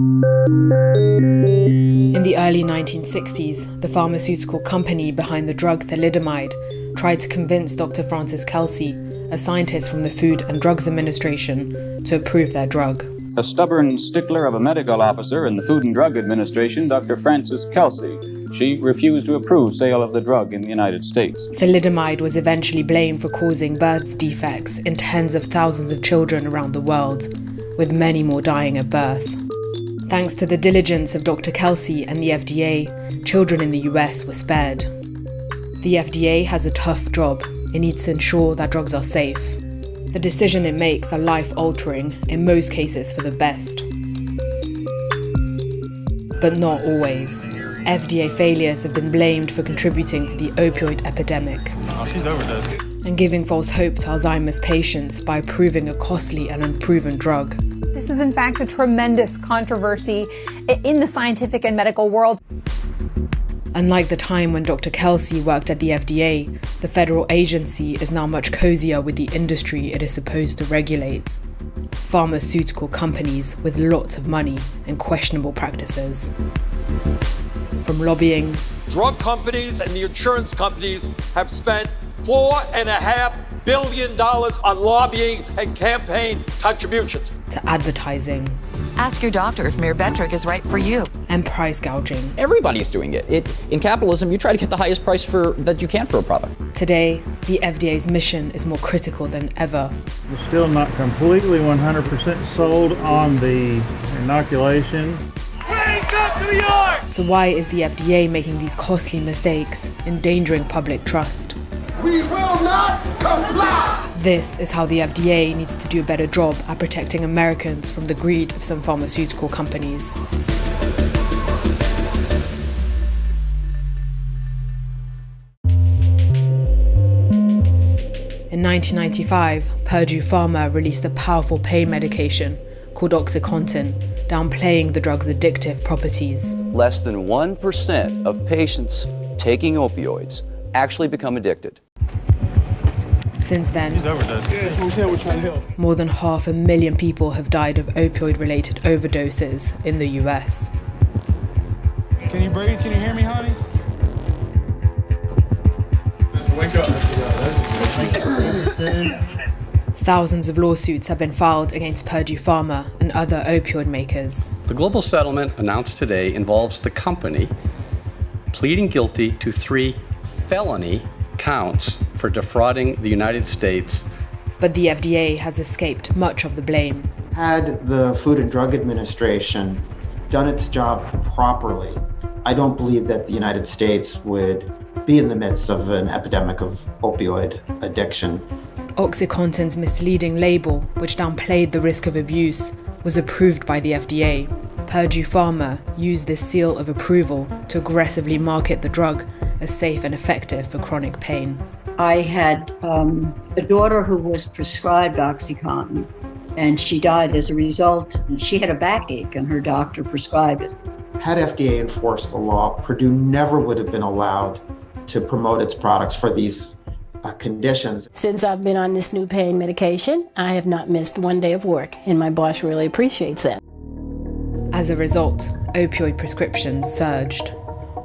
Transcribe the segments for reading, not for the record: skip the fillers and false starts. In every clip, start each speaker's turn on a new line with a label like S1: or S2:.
S1: In the early 1960s, the pharmaceutical company behind the drug thalidomide tried to convince Dr. Francis Kelsey, a scientist from the Food and Drugs Administration, to approve their drug.
S2: A stubborn stickler of a medical officer in the Food and Drug Administration, Dr. Francis Kelsey. She refused to approve sale of the drug in the United States.
S1: Thalidomide was eventually blamed for causing birth defects in tens of thousands of children around the world, with many more dying at birth. Thanks to the diligence of Dr. Kelsey and the FDA, children in the US were spared. The FDA has a tough job. It needs to ensure that drugs are safe. The decisions it makes are life-altering, in most cases for the best. But not always. FDA failures have been blamed for contributing to the opioid epidemic.
S3: Oh, she's overdosed.
S1: And giving false hope to Alzheimer's patients by approving a costly and unproven drug.
S4: This is in fact a tremendous controversy in the scientific and medical world.
S1: Unlike the time when Dr. Kelsey worked at the FDA, the federal agency is now much cozier with the industry it is supposed to regulate. Pharmaceutical companies with lots of money and questionable practices. From lobbying,
S5: drug companies and the insurance companies have spent $4.5 billion on lobbying and campaign contributions.
S1: To advertising.
S6: Ask your doctor if Myrbetriq is right for you.
S1: And price gouging.
S7: Everybody's doing it. In capitalism, you try to get the highest price that you can for a product.
S1: Today, the FDA's mission is more critical than ever.
S8: We're still not completely 100% sold on the inoculation.
S5: Wake up, New York!
S1: So why is the FDA making these costly mistakes, endangering public trust?
S9: We will not comply!
S1: This is how the FDA needs to do a better job at protecting Americans from the greed of some pharmaceutical companies. In 1995, Purdue Pharma released a powerful pain medication called OxyContin, downplaying the drug's addictive properties.
S10: Less than 1% of patients taking opioids actually become addicted.
S1: Since then,
S9: more
S1: than 500,000 people have died of opioid-related overdoses in the US.
S3: Can you breathe? Can you hear me, honey? Wake up.
S1: Thousands of lawsuits have been filed against Purdue Pharma and other opioid makers.
S11: The global settlement announced today involves the company pleading guilty to 3 felony counts for defrauding the United States.
S1: But the FDA has escaped much of the blame.
S12: Had the Food and Drug Administration done its job properly, I don't believe that the United States would be in the midst of an epidemic of opioid addiction.
S1: OxyContin's misleading label, which downplayed the risk of abuse, was approved by the FDA. Purdue Pharma used this seal of approval to aggressively market the drug as safe and effective for chronic pain.
S13: I had a daughter who was prescribed OxyContin, and she died as a result. She had a backache, and her doctor prescribed it.
S12: Had FDA enforced the law, Purdue never would have been allowed to promote its products for these conditions.
S14: Since I've been on this new pain medication, I have not missed one day of work, and my boss really appreciates that.
S1: As a result, opioid prescriptions surged.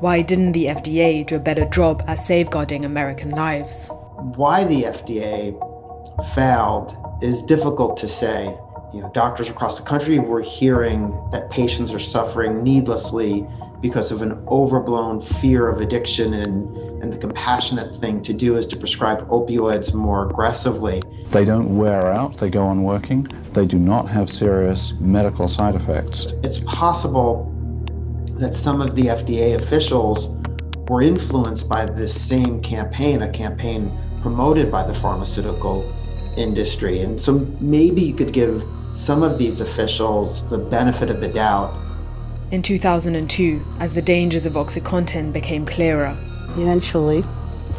S1: Why didn't the FDA do a better job at safeguarding American lives?
S12: Why the FDA failed is difficult to say. Doctors across the country were hearing that patients are suffering needlessly because of an overblown fear of addiction, and the compassionate thing to do is to prescribe opioids more aggressively.
S15: They don't wear out, they go on working, they do not have serious medical side effects.
S12: It's possible that some of the FDA officials were influenced by this same campaign, a campaign promoted by the pharmaceutical industry. And so maybe you could give some of these officials the benefit of the doubt.
S1: In 2002, as the dangers of OxyContin became clearer,
S16: eventually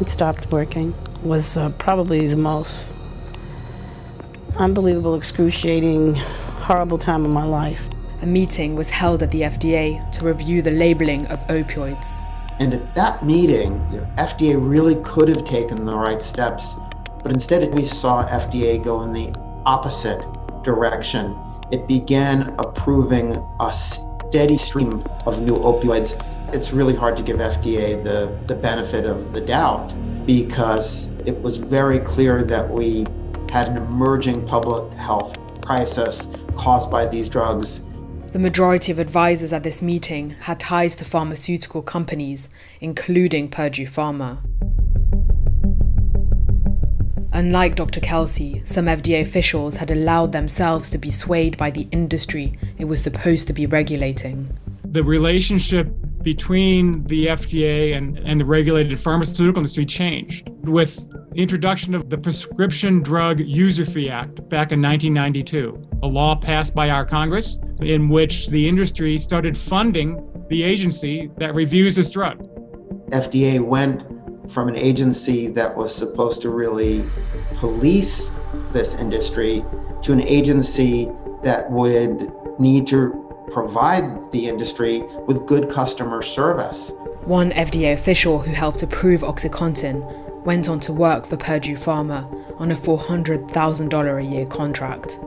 S16: it stopped working. It was probably the most unbelievable, excruciating, horrible time of my life.
S1: A meeting was held at the FDA to review the labeling of opioids.
S12: And at that meeting, FDA really could have taken the right steps, but instead we saw FDA go in the opposite direction it began approving a steady stream of new opioids. It's really hard to give FDA the benefit of the doubt because it was very clear that we had an emerging public health crisis caused by these drugs.
S1: The majority of advisors at this meeting had ties to pharmaceutical companies, including Purdue Pharma. Unlike Dr. Kelsey, some FDA officials had allowed themselves to be swayed by the industry it was supposed to be regulating.
S3: The relationship between the FDA and the regulated pharmaceutical industry changed with the introduction of the Prescription Drug User Fee Act back in 1992, a law passed by our Congress in which the industry started funding the agency that reviews this drug.
S12: FDA went from an agency that was supposed to really police this industry to an agency that would need to provide the industry with good customer service.
S1: One FDA official who helped approve OxyContin went on to work for Purdue Pharma on a $400,000 a year contract.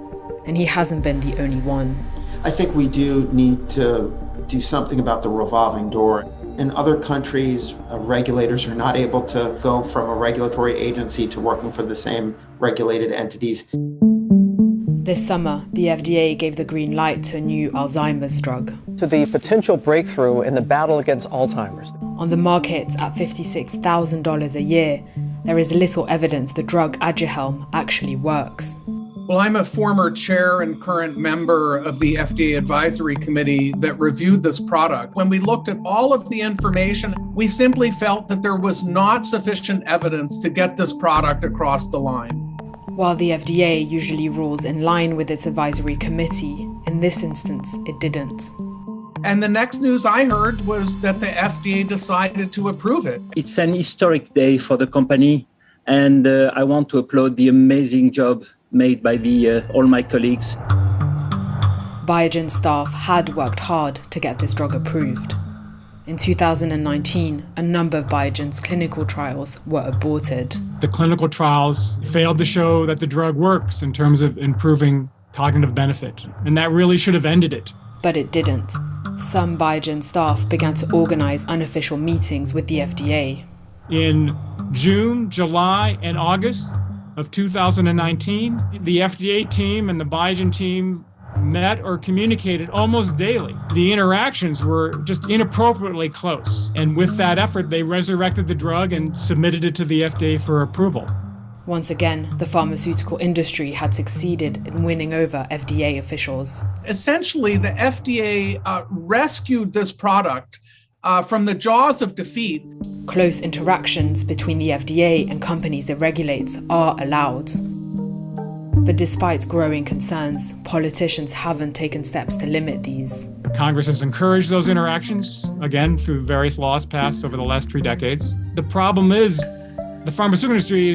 S1: And he hasn't been the only one.
S12: I think we do need to do something about the revolving door. In other countries, regulators are not able to go from a regulatory agency to working for the same regulated entities.
S1: This summer, the FDA gave the green light to a new Alzheimer's drug.
S17: To the potential breakthrough in the battle against Alzheimer's.
S1: On the market at $56,000 a year, there is little evidence the drug Aduhelm actually works.
S18: Well, I'm a former chair and current member of the FDA advisory committee that reviewed this product. When we looked at all of the information, we simply felt that there was not sufficient evidence to get this product across the line.
S1: While the FDA usually rules in line with its advisory committee, in this instance, it didn't.
S18: And the next news I heard was that the FDA decided to approve it.
S19: It's an historic day for the company, and I want to applaud the amazing job made by all my colleagues.
S1: Biogen staff had worked hard to get this drug approved. In 2019, a number of Biogen's clinical trials were aborted.
S3: The clinical trials failed to show that the drug works in terms of improving cognitive benefit, and that really should have ended it.
S1: But it didn't. Some Biogen staff began to organize unofficial meetings with the FDA.
S3: In June, July, and August of 2019, the FDA team and the Biogen team met or communicated almost daily. The interactions were just inappropriately close. And with that effort, they resurrected the drug and submitted it to the FDA for approval.
S1: Once again, the pharmaceutical industry had succeeded in winning over FDA officials.
S18: Essentially, the FDA rescued this product from the jaws of defeat.
S1: Close interactions between the FDA and companies it regulates are allowed. But despite growing concerns, politicians haven't taken steps to limit these.
S3: Congress has encouraged those interactions, again, through various laws passed over the last 3 decades. The problem is the pharmaceutical industry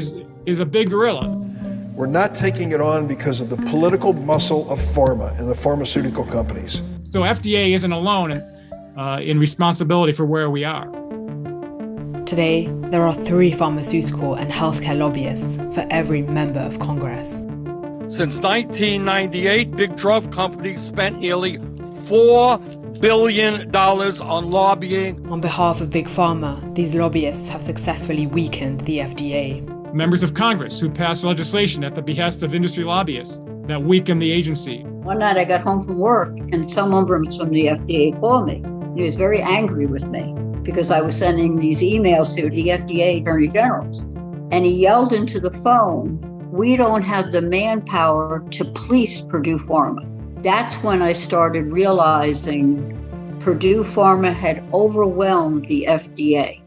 S3: is a big gorilla.
S9: We're not taking it on because of the political muscle of pharma and the pharmaceutical companies.
S3: So FDA isn't alone in responsibility for where we are.
S1: Today, there are 3 pharmaceutical and healthcare lobbyists for every member of Congress.
S5: Since 1998, big drug companies spent nearly $4 billion on lobbying.
S1: On behalf of Big Pharma, these lobbyists have successfully weakened the FDA.
S3: Members of Congress who passed legislation at the behest of industry lobbyists that weakened the agency.
S13: One night I got home from work and someone from the FDA called me. He was very angry with me because I was sending these emails to the FDA attorney generals. And he yelled into the phone, "We don't have the manpower to police Purdue Pharma." That's when I started realizing Purdue Pharma had overwhelmed the FDA.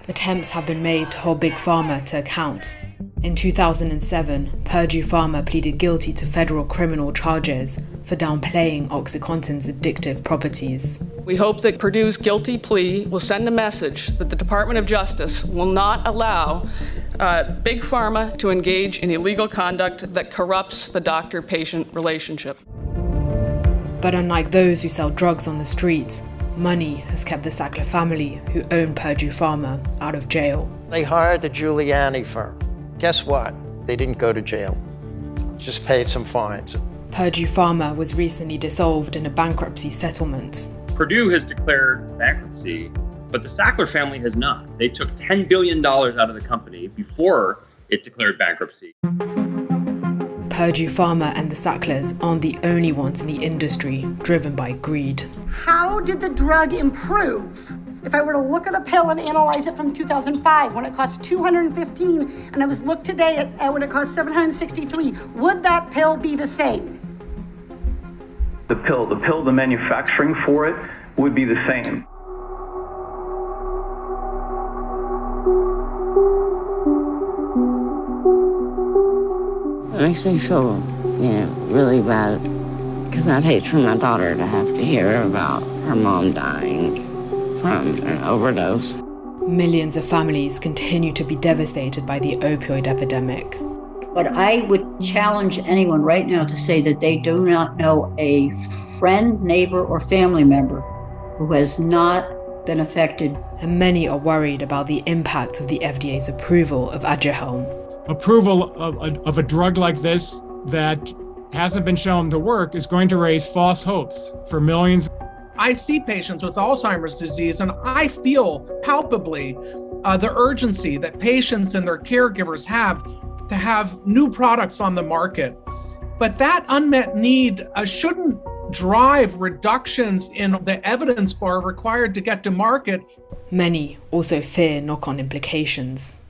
S1: Attempts have been made to hold Big Pharma to account. In 2007, Purdue Pharma pleaded guilty to federal criminal charges for downplaying OxyContin's addictive properties.
S20: We hope that Purdue's guilty plea will send a message that the Department of Justice will not allow Big Pharma to engage in illegal conduct that corrupts the doctor-patient relationship.
S1: But unlike those who sell drugs on the streets, money has kept the Sackler family, who own Purdue Pharma, out of jail.
S21: They hired the Giuliani firm. Guess what? They didn't go to jail. just paid some fines.
S1: Purdue Pharma was recently dissolved in a bankruptcy settlement.
S22: Purdue has declared bankruptcy, but the Sackler family has not. They took $10 billion out of the company before it declared bankruptcy.
S1: Purdue Pharma and the Sacklers aren't the only ones in the industry driven by greed.
S23: How did the drug improve? If I were to look at a pill and analyze it from 2005 when it cost $215 and I was looked today at when it cost $763, would that pill be the same?
S24: The pill, the manufacturing for it would be the same.
S25: It makes me feel, really bad because I'd hate for my daughter to have to hear about her mom dying from an overdose.
S1: Millions of families continue to be devastated by the opioid epidemic.
S13: But I would challenge anyone right now to say that they do not know a friend, neighbor, or family member who has not been affected.
S1: And many are worried about the impact of the FDA's approval of Aduhelm.
S3: Approval of a drug like this that hasn't been shown to work is going to raise false hopes for millions.
S18: I see patients with Alzheimer's disease, and I feel palpably the urgency that patients and their caregivers have to have new products on the market. But that unmet need shouldn't drive reductions in the evidence bar required to get to market.
S1: Many also fear knock-on implications.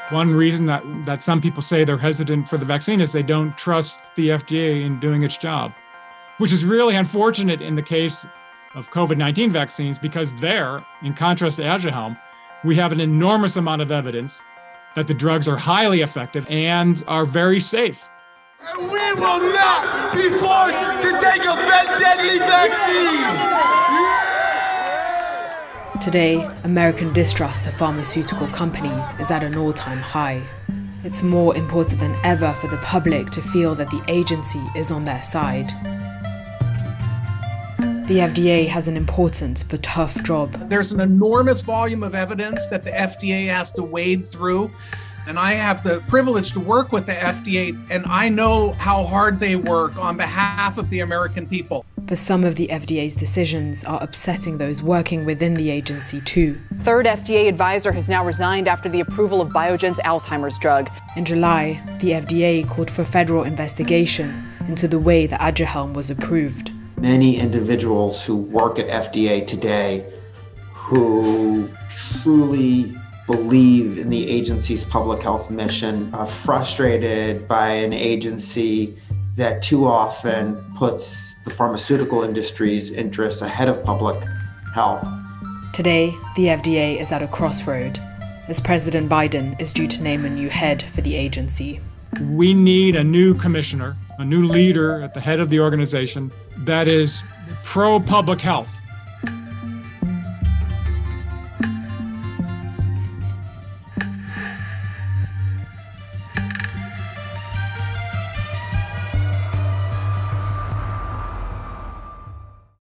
S3: One reason that some people say they're hesitant for the vaccine is they don't trust the FDA in doing its job, which is really unfortunate in the case of COVID-19 vaccines, because there, in contrast to Aduhelm, we have an enormous amount of evidence that the drugs are highly effective and are very safe.
S26: And we will not be forced to take a deadly vaccine!
S1: Today, American distrust of pharmaceutical companies is at an all-time high. It's more important than ever for the public to feel that the agency is on their side. The FDA has an important but tough job.
S18: There's an enormous volume of evidence that the FDA has to wade through. And I have the privilege to work with the FDA, and I know how hard they work on behalf of the American people.
S1: But some of the FDA's decisions are upsetting those working within the agency too.
S27: Third FDA advisor has now resigned after the approval of Biogen's Alzheimer's drug.
S1: In July, the FDA called for federal investigation into the way that Aduhelm was approved.
S12: Many individuals who work at FDA today who truly believe in the agency's public health mission are frustrated by an agency that too often puts the pharmaceutical industry's interests ahead of public health.
S1: Today, the FDA is at a crossroad, as President Biden is due to name a new head for the agency.
S3: We need a new commissioner, a new leader at the head of the organization that is pro-public health,